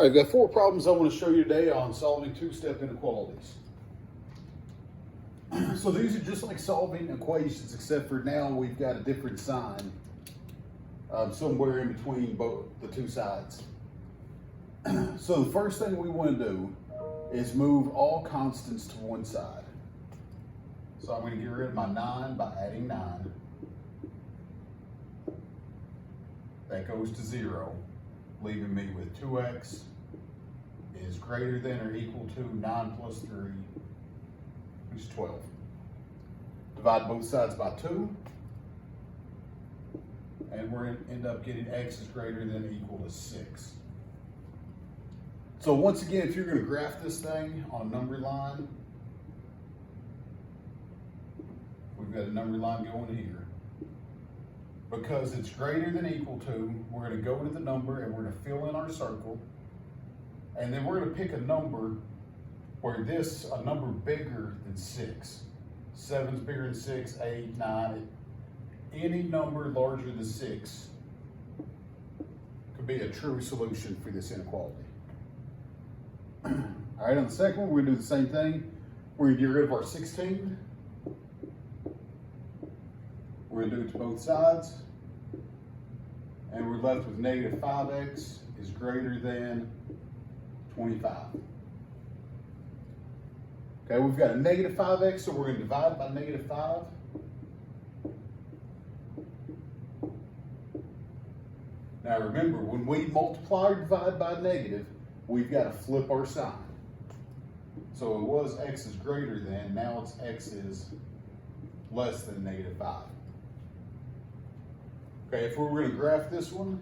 All right, I've got 4 problems I want to show you today on solving two-step inequalities. So these are just like solving equations, except for now we've got a different sign somewhere in between both the two sides. So the first thing we want to do is move all constants to one side. So I'm going to get rid of my 9 by adding 9. That goes to 0, leaving me with 2x is greater than or equal to 9 plus 3, which is 12. Divide both sides by 2, and we're going to end up getting x is greater than or equal to 6. So once again, if you're going to graph this thing on a number line, we've got a number line going here. Because it's greater than or equal to, we're going to go to the number and we're going to fill in our circle. And then we're going to pick a number where a number bigger than 6. 7's bigger than 6, 8, 9. Any number larger than 6 could be a true solution for this inequality. All right, on the second one, we're going to do the same thing. We're going to get rid of our 16. We're going to do it to both sides. And we're left with negative 5x is greater than 25. Okay, we've got a negative 5x, so we're going to divide by negative 5. Now remember, when we multiply or divide by negative, we've got to flip our sign. So it was x is greater than, now it's x is less than negative 5. Okay, if we were going to graph this one,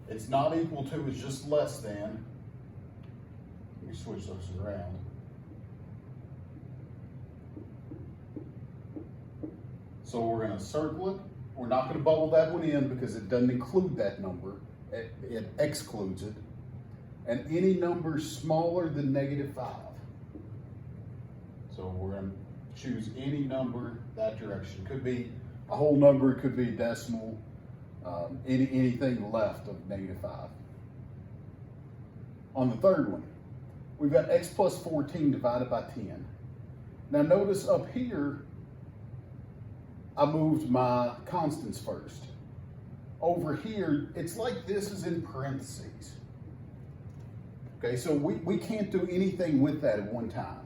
it's not equal to, it's just less than. Let me switch those around. So we're going to circle it. We're not going to bubble that one in because it doesn't include that number. It excludes it. And any number smaller than negative 5. So we're going to choose any number that direction. Could be a whole number, it could be decimal, anything left of negative 5. On the third one, we've got x plus 14 divided by 10. Now notice up here, I moved my constants first. Over here, it's like this is in parentheses. Okay, so we can't do anything with that at one time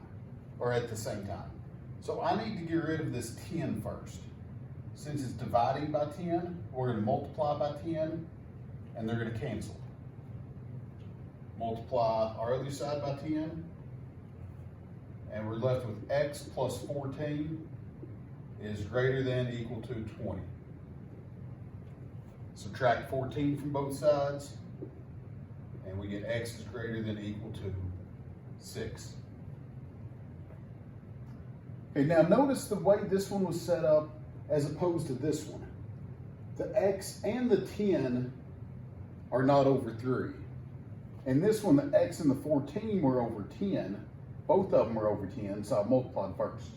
or at the same time. So I need to get rid of this 10 first. Since it's dividing by 10, we're going to multiply by 10, and they're going to cancel. Multiply our other side by 10, and we're left with x plus 14 is greater than or equal to 20. Subtract 14 from both sides, and we get x is greater than or equal to 6. Okay, now notice the way this one was set up as opposed to this one. The x and the 10 are not over 3. In this one, the x and the 14 were over 10. Both of them were over 10, so I multiplied first.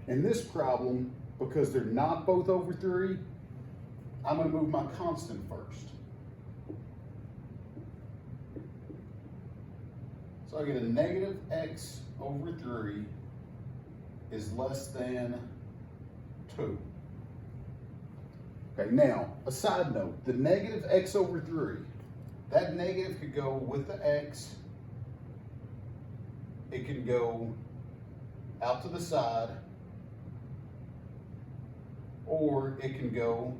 In this problem, because they're not both over 3, I'm going to move my constant first. So I get a negative x over 3 is less than 2. Okay, now, a side note, the negative x over 3, that negative could go with the x, it can go out to the side, or it can go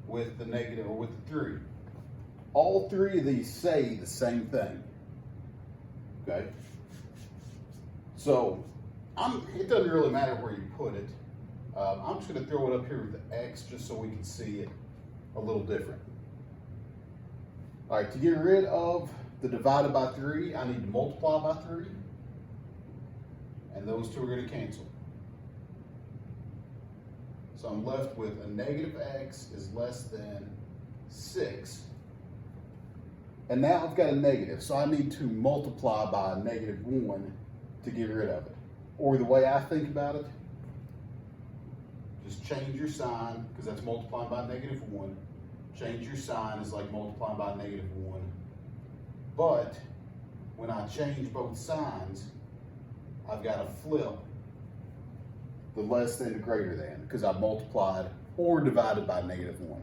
with the negative or with the 3. All 3 of these say the same thing. Okay? So, it doesn't really matter where you put it. I'm just going to throw it up here with the x just so we can see it a little different. All right, to get rid of the divided by 3, I need to multiply by 3. And those two are going to cancel. So I'm left with a negative x is less than 6. And now I've got a negative, so I need to multiply by a negative 1 to get rid of it. Or the way I think about it, just change your sign, because that's multiplying by negative 1. Change your sign is like multiplying by -1. But when I change both signs, I've got to flip the less than to greater than, because I multiplied or divided by -1.